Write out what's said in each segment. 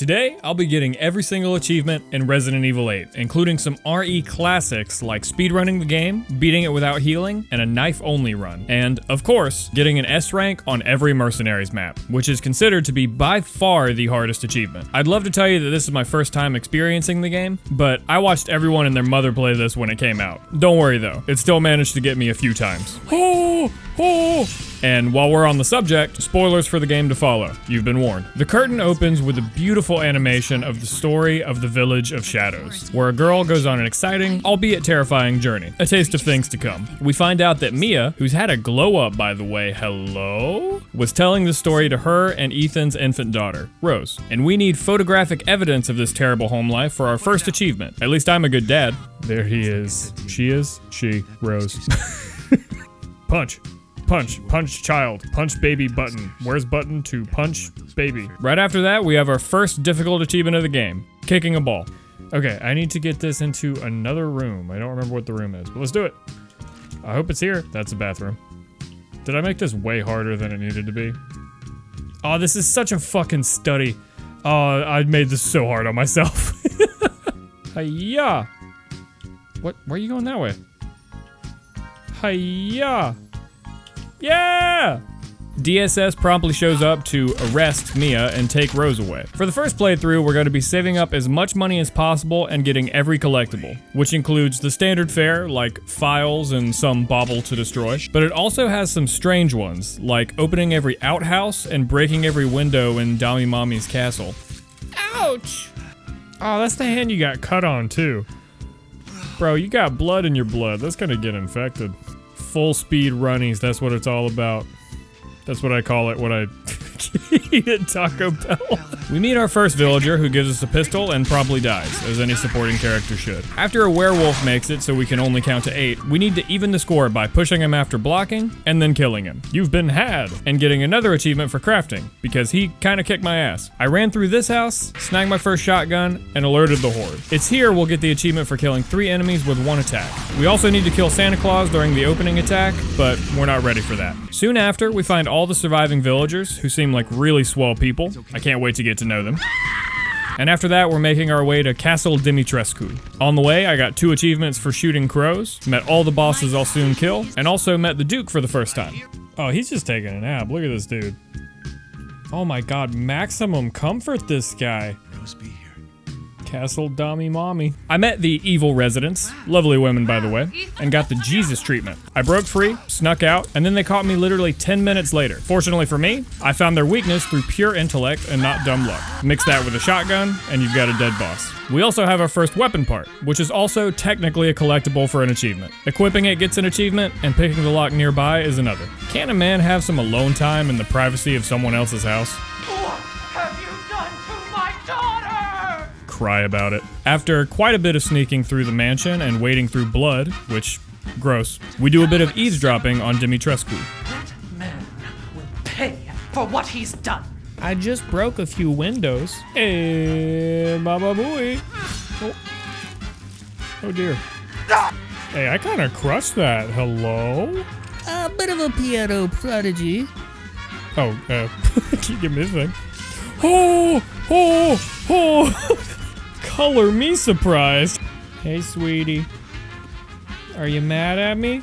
Today, I'll be getting every single achievement in Resident Evil 8, including some RE classics like speedrunning the game, beating it without healing, and a knife-only run. And, of course, getting an S rank on every Mercenaries map, which is considered to be by far the hardest achievement. I'd love to tell you that this is my first time experiencing the game, but I watched everyone and their mother play this when it came out. Don't worry though, it still managed to get me a few times. And while we're on the subject, spoilers for the game to follow. You've been warned. The curtain opens with a beautiful animation of the story of the Village of Shadows, where a girl goes on an exciting, albeit terrifying journey. A taste of things to come. We find out that Mia, who's had a glow up by the way, hello? Was telling the story to her and Ethan's infant daughter, Rose. And we need photographic evidence of this terrible home life for our first achievement. At least I'm a good dad. There he is. She is? She, Rose. Punch. Punch child, punch baby button. Where's button to punch baby? Right after that, we have our first difficult achievement of the game, kicking a ball. Okay, I need to get this into another room. I don't remember what the room is, but let's do it. I hope it's here. That's a bathroom. Did I make this way harder than it needed to be? Oh, this is such a fucking study. Oh, I made this so hard on myself. Hiya! What? Where are you going that way? Hiya! Yeah! DSS promptly shows up to arrest Mia and take Rose away. For the first playthrough, we're going to be saving up as much money as possible and getting every collectible, which includes the standard fare, like files and some bauble to destroy, but it also has some strange ones, like opening every outhouse and breaking every window in Dami Mommy's castle. Ouch! Oh, that's the hand you got cut on, too. Bro, you got blood in your blood. That's gonna get infected. Full speed runnies, that's what it's all about. That's what I call it when I eat at Taco Bell. We meet our first villager who gives us a pistol and promptly dies, as any supporting character should. After a werewolf makes it so we can only count to 8, we need to even the score by pushing him after blocking and then killing him. You've been had! And getting another achievement for crafting, because he kinda kicked my ass. I ran through this house, snagged my first shotgun, and alerted the horde. It's here we'll get the achievement for killing 3 enemies with 1 attack. We also need to kill Santa Claus during the opening attack, but we're not ready for that. Soon after, we find all the surviving villagers, who seem like really swell people. I can't wait to get to know them. And after that, we're making our way to Castle Dimitrescu. On the way, I got 2 achievements for shooting crows, met all the bosses I'll soon kill, and also met the Duke for the first time. Oh, he's just taking a nap. Look at this dude. Oh my god, maximum comfort this guy. Castle Dami Mommy. I met the evil residents, lovely women by the way, and got the Jesus treatment. I broke free, snuck out, and then they caught me literally 10 minutes later. Fortunately for me, I found their weakness through pure intellect and not dumb luck. Mix that with a shotgun, and you've got a dead boss. We also have our first weapon part, which is also technically a collectible for an achievement. Equipping it gets an achievement, and picking the lock nearby is another. Can a man have some alone time in the privacy of someone else's house? Cry about it. After quite a bit of sneaking through the mansion and wading through blood, which, gross, we do a bit of eavesdropping on Dimitrescu. That man will pay for what he's done. I just broke a few windows. Hey, Baba Booey. Oh dear. Hey, I kind of crushed that. Hello? A bit of a piano prodigy. Oh, keep missing. Oh! Color me surprised. Hey, sweetie. Are you mad at me?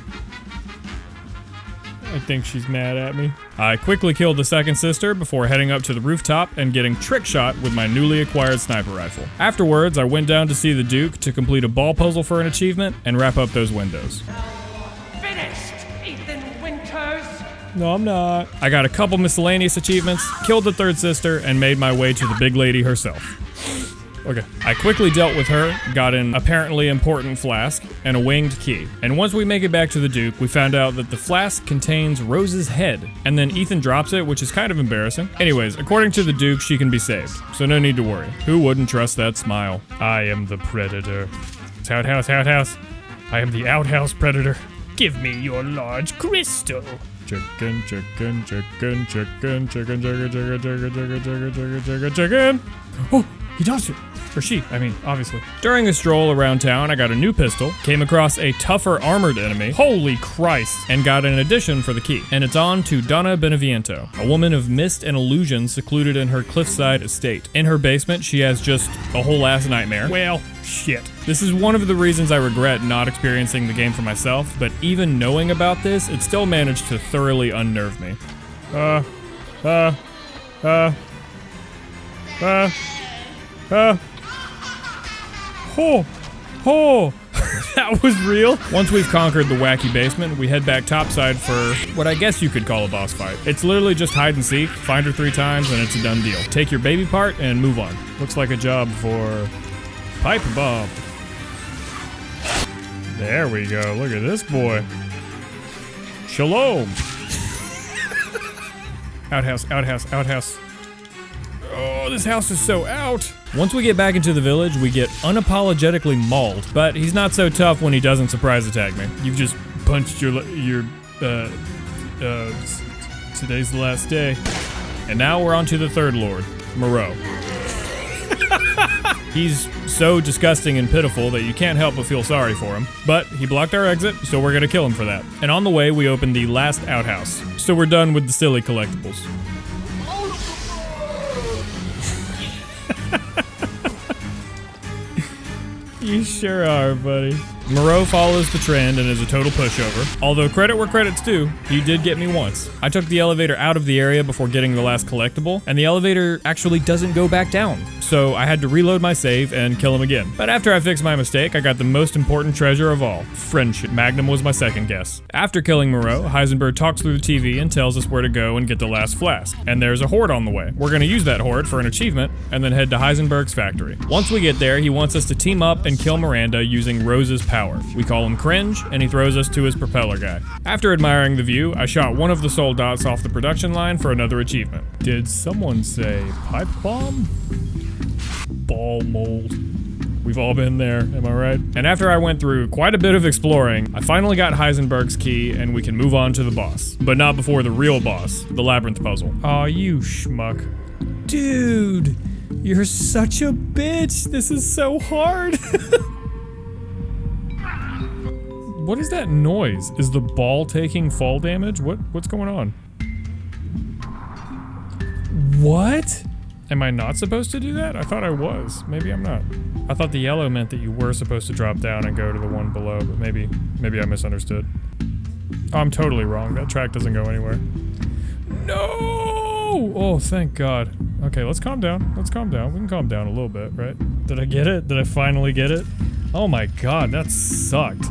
I think she's mad at me. I quickly killed the second sister before heading up to the rooftop and getting trick shot with my newly acquired sniper rifle. Afterwards, I went down to see the Duke to complete a ball puzzle for an achievement and wrap up those windows. Finished, Ethan Winters. No, I'm not. I got a couple miscellaneous achievements, killed the third sister, and made my way to the big lady herself. Okay. I quickly dealt with her, got an apparently important flask, and a winged key. And once we make it back to the Duke, we found out that the flask contains Rose's head. And then Ethan drops it, which is kind of embarrassing. Anyways, according to the Duke, she can be saved. So no need to worry. Who wouldn't trust that smile? I am the predator. It's outhouse. I am the outhouse predator. Give me your large crystal. Chicken. Oh, he does it. Or she, I mean, obviously. During a stroll around town, I got a new pistol, came across a tougher armored enemy, holy Christ, and got an addition for the key. And it's on to Donna Beneviento, a woman of mist and illusion secluded in her cliffside estate. In her basement, she has just a whole ass nightmare. Well, shit. This is one of the reasons I regret not experiencing the game for myself, but even knowing about this, it still managed to thoroughly unnerve me. Oh, that was real. Once we've conquered the wacky basement, we head back topside for what I guess you could call a boss fight. It's literally just hide and seek, find her 3 times, and it's a done deal. Take your baby part and move on. Looks like a job for pipe bomb. There we go. Look at this boy. Shalom. Outhouse, outhouse, outhouse. Oh, this house is so out. Once we get back into the village, we get unapologetically mauled, but he's not so tough when he doesn't surprise attack me. You've just punched today's the last day. And now we're on to the third lord, Moreau. He's so disgusting and pitiful that you can't help but feel sorry for him. But he blocked our exit, so we're gonna kill him for that. And on the way, we open the last outhouse. So we're done with the silly collectibles. You sure are, buddy. Moreau follows the trend and is a total pushover. Although credit where credit's due, he did get me once. I took the elevator out of the area before getting the last collectible, and the elevator actually doesn't go back down. So I had to reload my save and kill him again. But after I fixed my mistake, I got the most important treasure of all, friendship. Magnum was my second guess. After killing Moreau, Heisenberg talks through the TV and tells us where to go and get the last flask. And there's a horde on the way. We're gonna use that horde for an achievement and then head to Heisenberg's factory. Once we get there, he wants us to team up and kill Miranda using Rose's power. We call him Cringe, and he throws us to his propeller guy. After admiring the view, I shot one of the soul dots off the production line for another achievement. Did someone say pipe bomb? Ball mold. We've all been there, am I right? And after I went through quite a bit of exploring, I finally got Heisenberg's key and we can move on to the boss. But not before the real boss, the labyrinth puzzle. Aw, you schmuck. Dude, you're such a bitch. This is so hard. What is that noise? Is the ball taking fall damage? What's going on? What? Am I not supposed to do that? I thought I was. Maybe I'm not. I thought the yellow meant that you were supposed to drop down and go to the one below, but maybe I misunderstood. Oh, I'm totally wrong. That track doesn't go anywhere. No! Oh, thank God. Okay, let's calm down. Let's calm down. We can calm down a little bit, right? Did I get it? Did I finally get it? Oh my God, that sucked.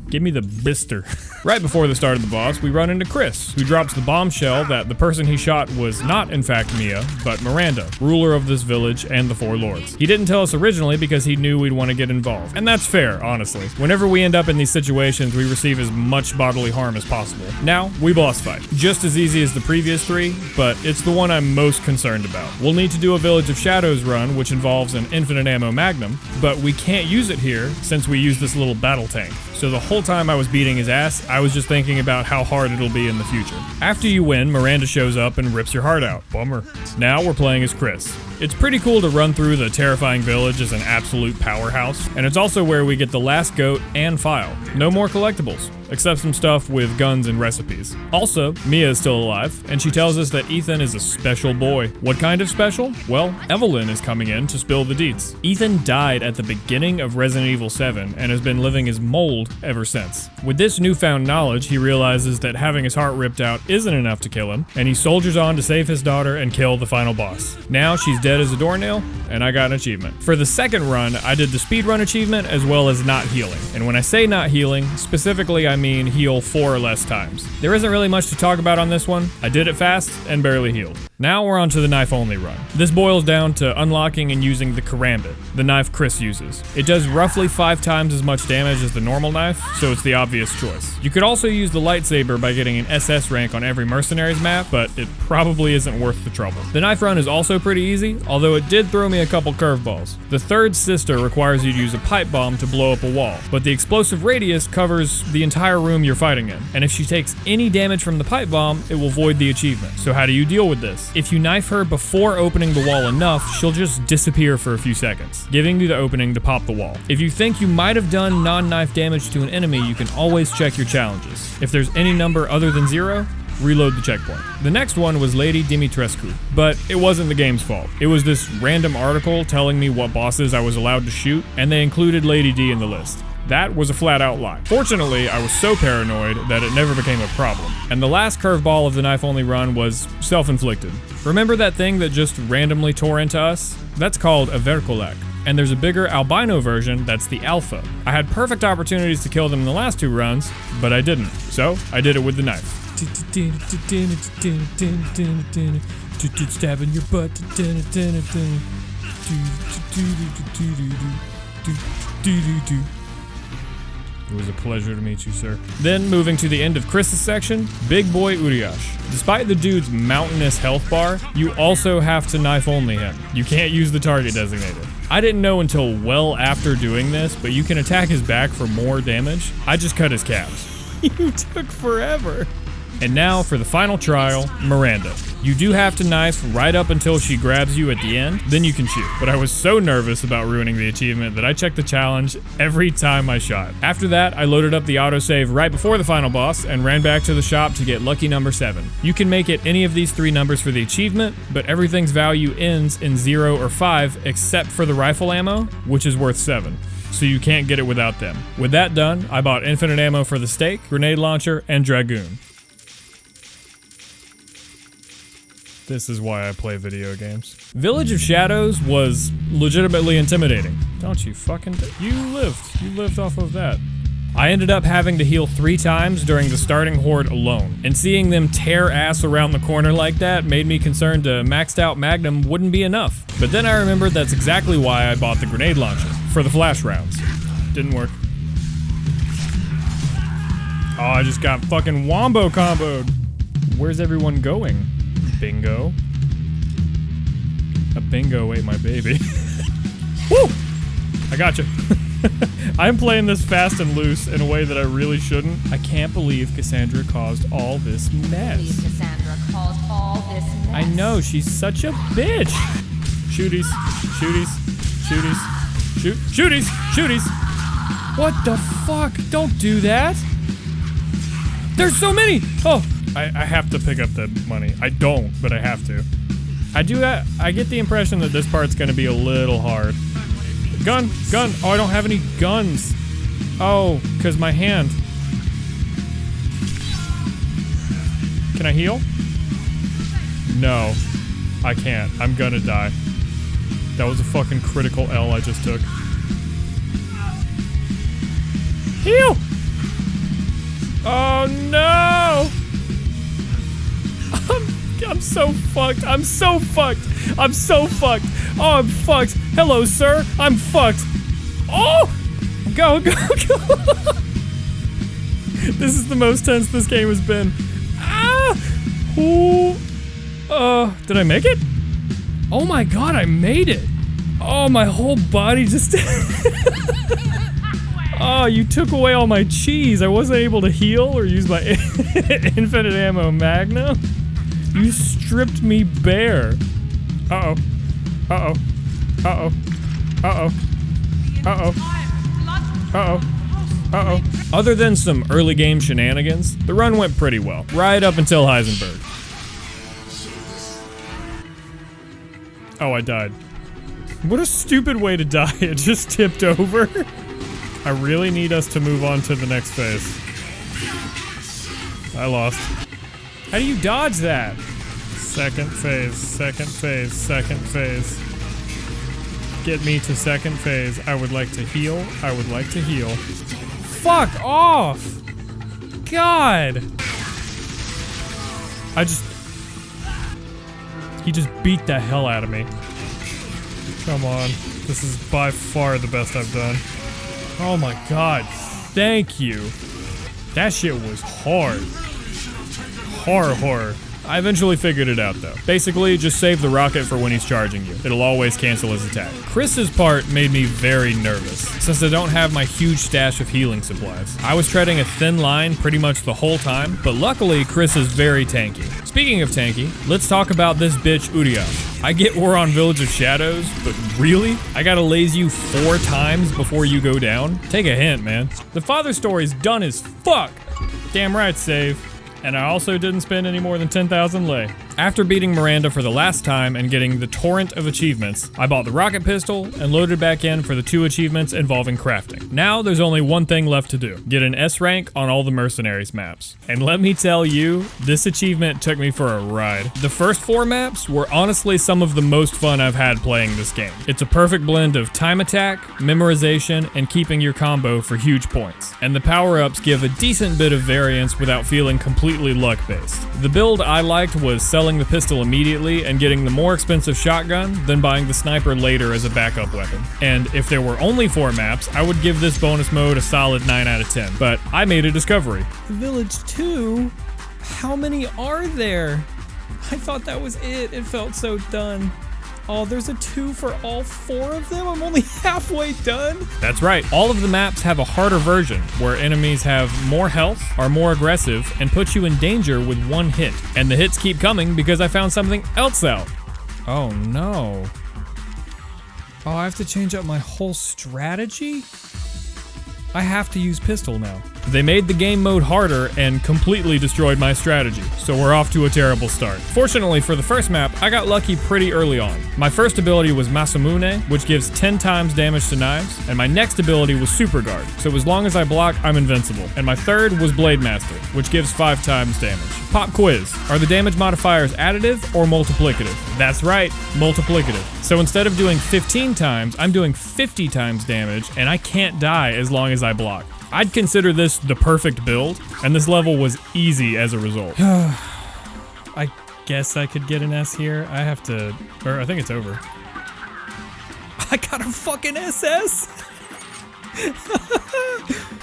Give me the bister. Right before the start of the boss, we run into Chris, who drops the bombshell that the person he shot was not in fact Mia, but Miranda, ruler of this village and the Four Lords. He didn't tell us originally because he knew we'd want to get involved. And that's fair, honestly. Whenever we end up in these situations, we receive as much bodily harm as possible. Now, we boss fight. Just as easy as the previous 3, but it's the one I'm most concerned about. We'll need to do a Village of Shadows run, which involves an infinite ammo magnum, but we can't use it here since we use this little battle tank. So the whole time I was beating his ass, I was just thinking about how hard it'll be in the future. After you win, Miranda shows up and rips your heart out. Bummer. Now we're playing as Chris. It's pretty cool to run through the terrifying village as an absolute powerhouse, and it's also where we get the last goat and file. No more collectibles, except some stuff with guns and recipes. Also, Mia is still alive, and she tells us that Ethan is a special boy. What kind of special? Well, Evelyn is coming in to spill the deets. Ethan died at the beginning of Resident Evil 7 and has been living as mold ever since. With this newfound knowledge, he realizes that having his heart ripped out isn't enough to kill him, and he soldiers on to save his daughter and kill the final boss. Now she's dead as a doornail, and I got an achievement. For the second run, I did the speedrun achievement as well as not healing. And when I say not healing, specifically I mean heal 4 or less times. There isn't really much to talk about on this one. I did it fast and barely healed. Now we're on to the knife only run. This boils down to unlocking and using the karambit, the knife Chris uses. It does roughly 5 times as much damage as the normal knife, so it's the obvious choice. You could also use the lightsaber by getting an SS rank on every Mercenaries map, but it probably isn't worth the trouble. The knife run is also pretty easy, although it did throw me a couple curveballs. The third sister requires you to use a pipe bomb to blow up a wall, but the explosive radius covers the entire room you're fighting in, and if she takes any damage from the pipe bomb, it will void the achievement. So how do you deal with this? this. If you knife her before opening the wall enough, she'll just disappear for a few seconds, giving you the opening to pop the wall. If you think you might have done non-knife damage to an enemy, you can always check your challenges. If there's any number other than 0, reload the checkpoint. The next one was Lady Dimitrescu, but it wasn't the game's fault. It was this random article telling me what bosses I was allowed to shoot, and they included Lady D in the list. That was a flat out lie. Fortunately, I was so paranoid that it never became a problem. And the last curveball of the knife-only run was self-inflicted. Remember that thing that just randomly tore into us? That's called a verkolak. And there's a bigger albino version that's the alpha. I had perfect opportunities to kill them in the last 2 runs, but I didn't. So I did it with the knife. Stabbing your butt. It was a pleasure to meet you, sir. Then, moving to the end of Chris's section, Big Boy Uriash. Despite the dude's mountainous health bar, you also have to knife only him. You can't use the target designator. I didn't know until well after doing this, but you can attack his back for more damage. I just cut his calves. You took forever. And now for the final trial, Miranda. You do have to knife right up until she grabs you at the end, then you can shoot. But I was so nervous about ruining the achievement that I checked the challenge every time I shot. After that, I loaded up the autosave right before the final boss and ran back to the shop to get lucky number 7. You can make it any of these 3 numbers for the achievement, but everything's value ends in 0 or 5 except for the rifle ammo, which is worth 7. So you can't get it without them. With that done, I bought infinite ammo for the stake, grenade launcher, and dragoon. This is why I play video games. Village of Shadows was legitimately intimidating. Don't you fucking... You lived off of that. I ended up having to heal 3 times during the starting horde alone, and seeing them tear ass around the corner like that made me concerned a maxed out Magnum wouldn't be enough. But then I remembered that's exactly why I bought the grenade launcher, for the flash rounds. Didn't work. Oh, I just got fucking wombo comboed. Where's everyone going? Bingo. A bingo ate my baby. Woo! I gotcha. I'm playing this fast and loose in a way that I really shouldn't. I can't believe Cassandra caused all this mess. Cassandra caused all this mess. I know, she's such a bitch. Shooties, shooties, shooties, shooties, shooties. What the fuck? Don't do that. There's so many. Oh, I have to pick up the money. I don't, but I have to. I do that. I get the impression that this part's gonna be a little hard. Gun. Oh, I don't have any guns. Oh, because my hand. Can I heal? No, I can't. I'm gonna die. That was a fucking critical L I just took. Heal! Oh no! I'm so fucked. I'm so fucked. I'm so fucked. Oh, I'm fucked. Hello, sir. I'm fucked. Oh! Go. This is the most tense this game has been. Ah! Ooh. Did I make it? Oh my god, I made it. Oh, my whole body just... Oh, you took away all my cheese. I wasn't able to heal or use my infinite ammo magnum. You stripped me bare. Uh-oh. Uh-oh. Uh-oh. Uh-oh. Uh-oh. Uh-oh. Uh-oh. Other than some early game shenanigans, the run went pretty well, right up until Heisenberg. Oh, I died. What a stupid way to die. It just tipped over. I really need us to move on to the next phase. I lost. How do you dodge that? Second phase, second phase, second phase. Get me to second phase. I would like to heal. I would like to heal. Fuck off! God! He just beat the hell out of me. Come on. This is by far the best I've done. Oh my god. Thank you. That shit was hard. Horror. I eventually figured it out though. Basically, just save the rocket for when he's charging you. It'll always cancel his attack. Chris's part made me very nervous, since I don't have my huge stash of healing supplies. I was treading a thin line pretty much the whole time, but luckily Chris is very tanky. Speaking of tanky, let's talk about this bitch Uriah. I get we're on Village of Shadows, but really? I gotta laze you 4 times before you go down? Take a hint, man. The father story's done as fuck. Damn right, save. And I also didn't spend any more than 10,000 lei. After beating Miranda for the last time and getting the torrent of achievements, I bought the rocket pistol and loaded back in for the 2 achievements involving crafting. Now there's only one thing left to do. Get an S rank on all the Mercenaries maps. And let me tell you, this achievement took me for a ride. The first 4 maps were honestly some of the most fun I've had playing this game. It's a perfect blend of time attack, memorization, and keeping your combo for huge points. And the power-ups give a decent bit of variance without feeling completely luck-based. The build I liked was selling the pistol immediately and getting the more expensive shotgun, then buying the sniper later as a backup weapon. And if there were only 4 maps, I would give this bonus mode a solid 9 out of 10, but I made a discovery. Village 2? How many are there? I thought that was it. It felt so done. Oh, there's a 2 for all 4 of them? I'm only halfway done? That's right. All of the maps have a harder version, where enemies have more health, are more aggressive, and put you in danger with 1 hit. And the hits keep coming because I found something else out. Oh no. Oh, I have to change up my whole strategy? I have to use pistol now. They made the game mode harder and completely destroyed my strategy, so we're off to a terrible start. Fortunately for the first map, I got lucky pretty early on. My first ability was Masamune, which gives 10 times damage to knives, and my next ability was Super Guard, so as long as I block, I'm invincible. And my third was Blade Master, which gives 5 times damage. Pop quiz, are the damage modifiers additive or multiplicative? That's right, multiplicative. So instead of doing 15 times, I'm doing 50 times damage, and I can't die as long as I block. I'd consider this the perfect build, and this level was easy as a result. I guess I could get an S here. I have to, or I think it's over. I got a fucking SS!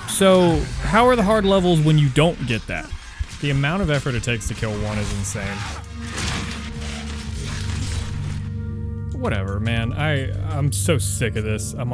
So, how are the hard levels when you don't get that? The amount of effort it takes to kill one is insane. Whatever, man. I'm so sick of this. I'm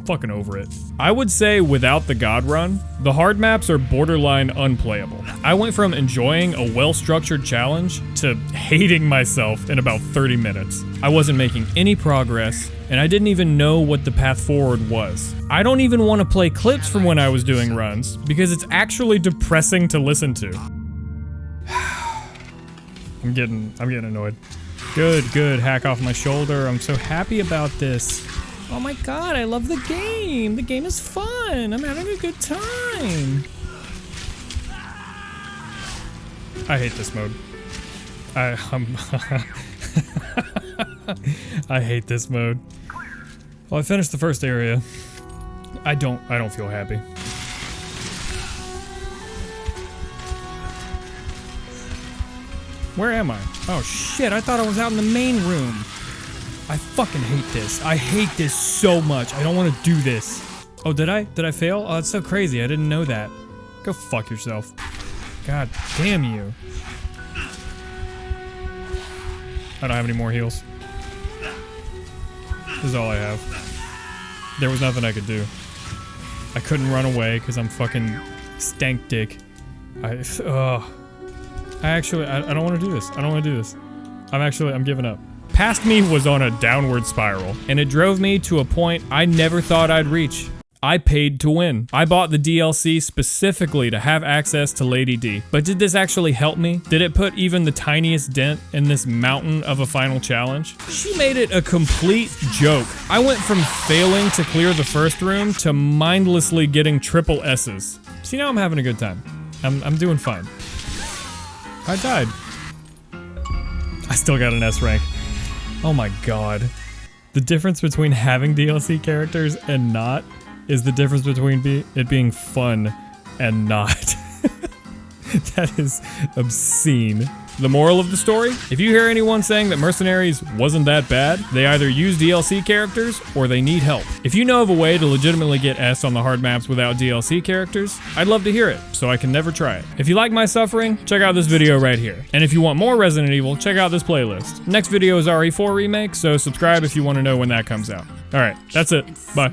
fucking over it. I would say without the God Run, the hard maps are borderline unplayable. I went from enjoying a well-structured challenge to hating myself in about 30 minutes. I wasn't making any progress, and I didn't even know what the path forward was. I don't even want to play clips from when I was doing runs, because it's actually depressing to listen to. I'm getting annoyed. Good, hack off my shoulder. I'm so happy about this. Oh my god, I love the game! The game is fun! I'm having a good time! I hate this mode. I hate this mode. Well, I finished the first area. I don't feel happy. Where am I? Oh shit, I thought I was out in the main room. I fucking hate this. I hate this so much. I don't want to do this. Oh, did I fail? Oh, that's so crazy. I didn't know that. Go fuck yourself. God damn you. I don't have any more heals. This is all I have. There was nothing I could do. I couldn't run away because I'm fucking stank dick. I don't want to do this. I don't want to do this. I'm giving up. Past me was on a downward spiral, and it drove me to a point I never thought I'd reach. I paid to win. I bought the DLC specifically to have access to Lady D. But did this actually help me? Did it put even the tiniest dent in this mountain of a final challenge? She made it a complete joke. I went from failing to clear the first room to mindlessly getting triple S's. See, now I'm having a good time. I'm doing fine. I died. I still got an S rank. Oh my god. The difference between having DLC characters and not is the difference between it being fun and not. That is obscene. The moral of the story? If you hear anyone saying that Mercenaries wasn't that bad, they either use DLC characters or they need help. If you know of a way to legitimately get S on the hard maps without DLC characters, I'd love to hear it, so I can never try it. If you like my suffering, check out this video right here. And if you want more Resident Evil, check out this playlist. Next video is RE4 remake, so subscribe if you want to know when that comes out. Alright, that's it. Bye.